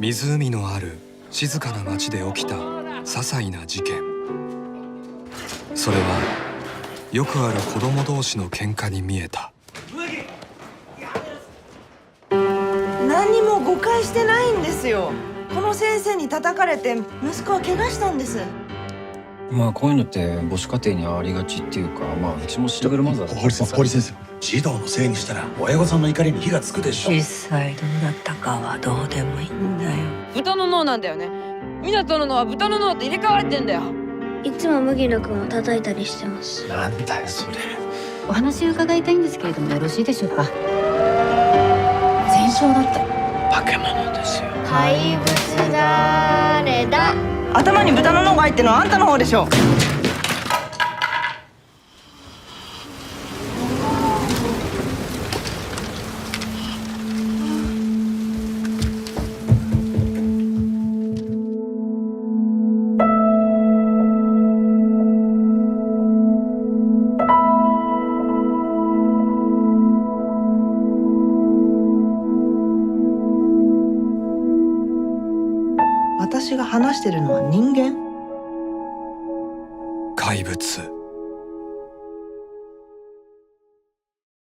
湖のある静かな町で起きた些細な事件。それはよくある子供同士の喧嘩に見えた。何も誤解してないんですよ。この先生に叩かれて息子は怪我したんです。まあこういうのって母子家庭にありがちっていうか、まあうちもシングルマザー。堀先生、児童のせいにしたら親御さんの怒りに火がつくでしょ。実際どうだったかはどうでもいいんだよ。豚の脳なんだよね。湊の脳は豚の脳って入れ替われてんだよ。いつも麦野くんを叩いたりしてます。なんだよそれ。お話を伺いたいんですけれどもよろしいでしょうか。全焼だった。化け物ですよ。怪物誰だ。頭に豚の脳が入ってるのはあんたの方でしょ。私が話してるのは人間？怪物。